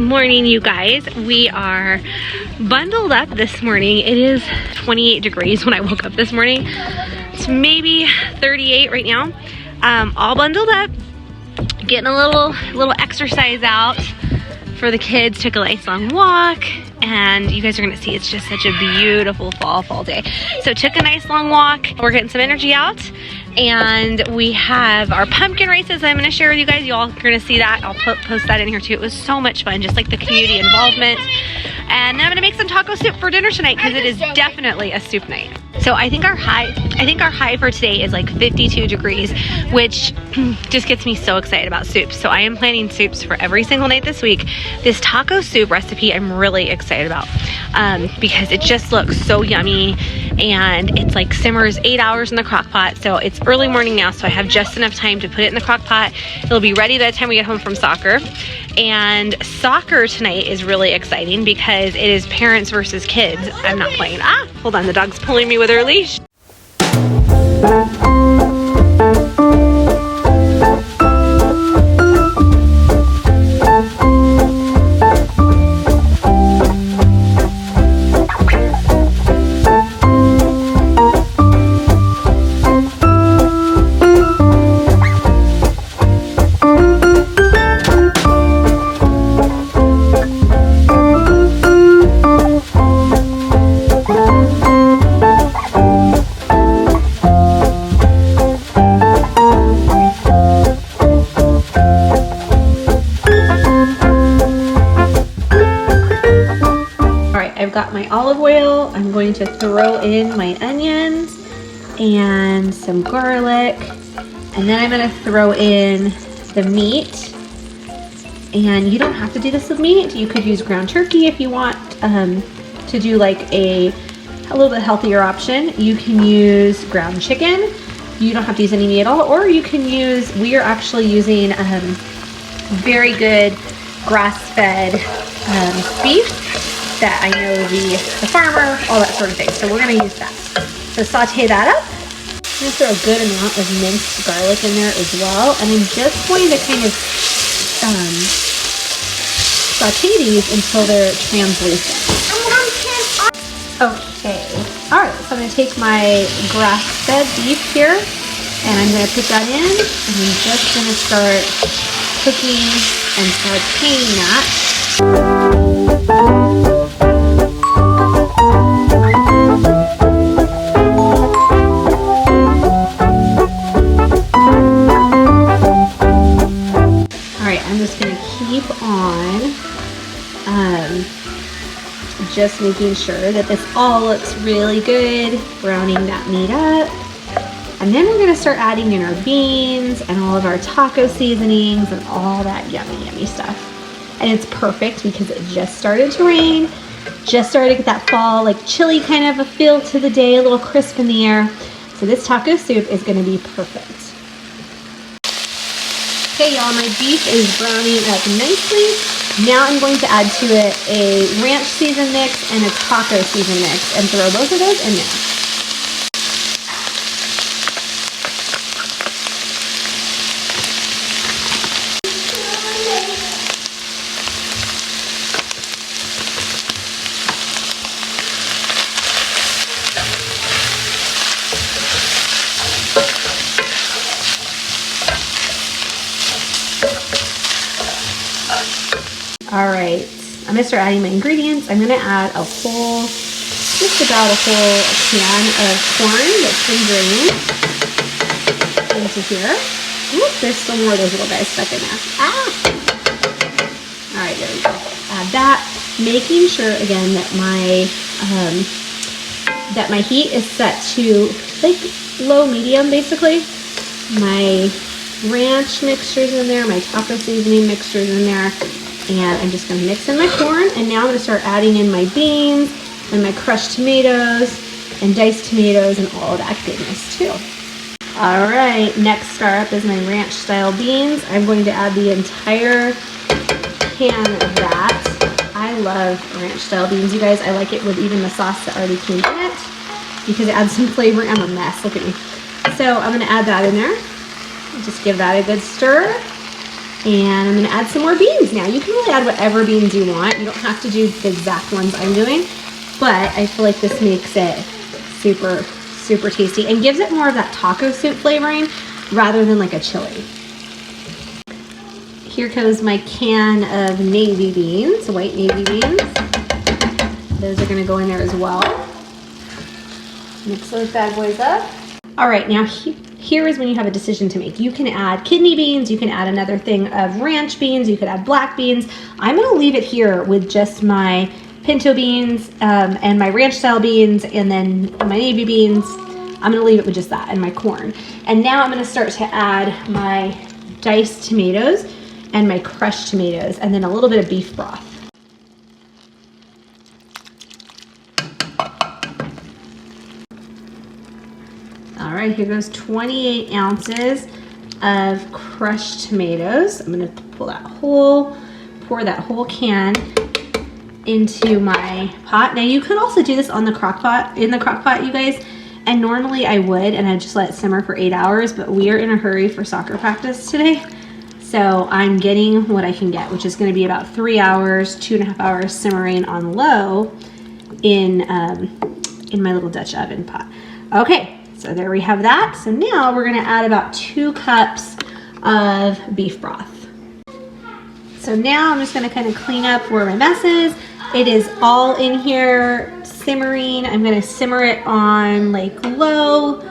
morning, you guys. We are bundled up this morning. It is 28 degrees when I woke up this morning. It's maybe 38 right now. All bundled up, getting a little exercise out for the kids. Took a nice long walk, and you guys are gonna see it's just such a beautiful fall day. So took a nice long walk. We're getting some energy out, and we have our pumpkin races I'm gonna share with you guys. You all are gonna see that. I'll post that in here too. It was so much fun, just like the community involvement. And then I'm gonna make some taco soup for dinner tonight because it is definitely a soup night. So I think our high for today is like 52 degrees, which just gets me so excited about soups. So I am planning soups for every single night this week. This taco soup recipe I'm really excited about because it just looks so yummy, and it's like simmers 8 hours in the crock pot. So it's early morning now, so I have just enough time to put it in the crock pot. It'll be ready by the time we get home from soccer. And soccer tonight is really exciting because it is parents versus kids. I'm not playing. Hold on, the dog's pulling me with her leash. I've got my olive oil. I'm going to throw in my onions and some garlic, and then I'm going to throw in the meat. And you don't have to do this with meat. You could use ground turkey if you want to do like a little bit healthier option. You can use ground chicken. You don't have to use any meat at all, or you can use, we are actually using very good grass-fed beef that I know the farmer, all that sort of thing. So we're gonna use that. So saute that up. I'm gonna throw a good amount of minced garlic in there as well. And I'm just going to kind of saute these until they're translucent. Okay, all right, so I'm gonna take my grass-fed beef here, and I'm gonna put that in, and I'm just gonna start cooking and sauteing that. I'm just going to keep on just making sure that this all looks really good, browning that meat up. And then we're going to start adding in our beans and all of our taco seasonings and all that yummy stuff. And it's perfect because it just started to rain, just started to get that fall, like chilly kind of a feel to the day, a little crisp in the air. So this taco soup is going to be perfect. Okay, y'all, my beef is browning up nicely. Now I'm going to add to it a ranch season mix and a taco season mix and throw both of those in there. All right, I'm gonna start adding my ingredients. I'm gonna add just about a whole can of corn that's been drained into here. Oop, there's still more of those little guys stuck in there. All right, there we go. Add that, making sure again that my heat is set to like low medium basically. My ranch mixture's in there, my taco seasoning mixture's in there. And I'm just gonna mix in my corn, and now I'm gonna start adding in my beans and my crushed tomatoes and diced tomatoes and all of that goodness too. All right, next start up is my ranch style beans. I'm going to add the entire can of that. I love ranch style beans, you guys. I like it with even the sauce that already came in it because it adds some flavor. I'm a mess, look at me. So I'm gonna add that in there. Just give that a good stir. And I'm gonna add some more beans now. You can really add whatever beans you want. You don't have to do the exact ones I'm doing, but I feel like this makes it super, super tasty and gives it more of that taco soup flavoring rather than like a chili. Here goes my can of navy beans, white navy beans. Those are gonna go in there as well. Mix those bad boys up. All right, now here is when you have a decision to make. You can add kidney beans, you can add another thing of ranch beans, you could add black beans. I'm gonna leave it here with just my pinto beans and my ranch style beans and then my navy beans. I'm gonna leave it with just that and my corn. And now I'm gonna start to add my diced tomatoes and my crushed tomatoes and then a little bit of beef broth. All right, here goes 28 ounces of crushed tomatoes. I'm gonna pour that whole can into my pot. Now you could also do this on the crock pot, in the crock pot, you guys. And normally I would, and I'd just let it simmer for 8 hours, but we are in a hurry for soccer practice today. So I'm getting what I can get, which is gonna be about 3 hours, 2.5 hours simmering on low in my little Dutch oven pot. Okay, so there we have that. So now we're gonna add about 2 cups of beef broth. So now I'm just gonna kind of clean up where my mess is. It is all in here simmering. I'm gonna simmer it on like low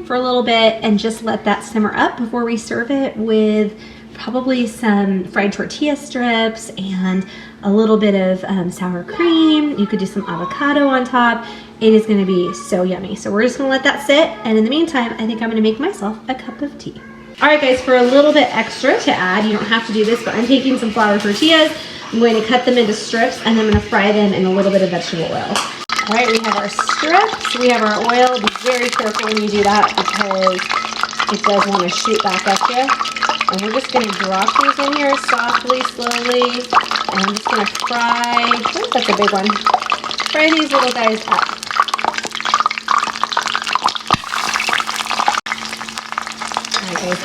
for a little bit and just let that simmer up before we serve it with probably some fried tortilla strips and a little bit of sour cream. You could do some avocado on top. It is gonna be so yummy. So we're just gonna let that sit. And in the meantime, I think I'm gonna make myself a cup of tea. All right guys, for a little bit extra to add, you don't have to do this, but I'm taking some flour tortillas. I'm going to cut them into strips and I'm gonna fry them in a little bit of vegetable oil. All right, we have our strips, we have our oil. Be very careful when you do that because it does want to shoot back at you. And we're just gonna drop these in here softly, slowly. And I'm just gonna fry, oh, that's a big one. Fry these little guys up. All right guys,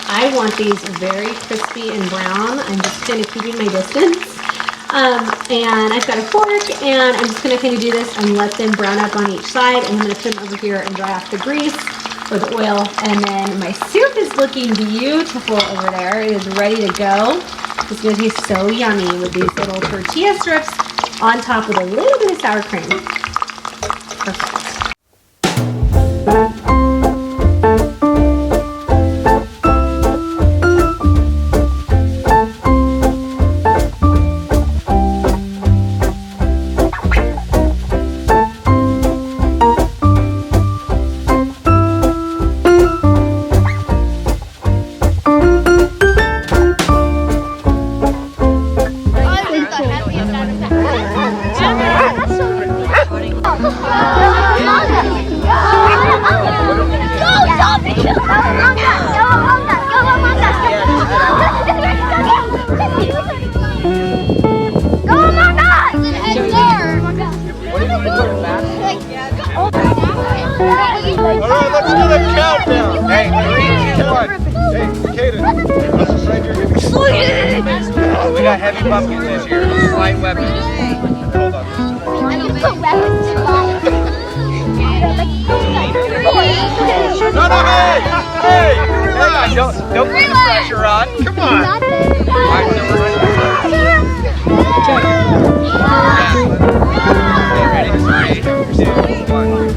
I want these very crispy and brown. I'm just kind of keeping my distance. And I've got a fork and I'm just gonna kind of do this and let them brown up on each side, and I'm gonna put them over here and dry off the grease or the oil. And then my soup is looking beautiful over there. It is ready to go. It's gonna be so yummy with these little tortilla strips on top with a little bit of sour cream. Perfect. Alright, let's do the countdown. Hey, 3, 2, 1. Hey, Kaden, let's just right here. We got heavy pumpkins this year. Light weapons. Hold on. No, hey! Hey! Don't put the pressure on. Come on. Alright, so we're ready? 3, 2, 1.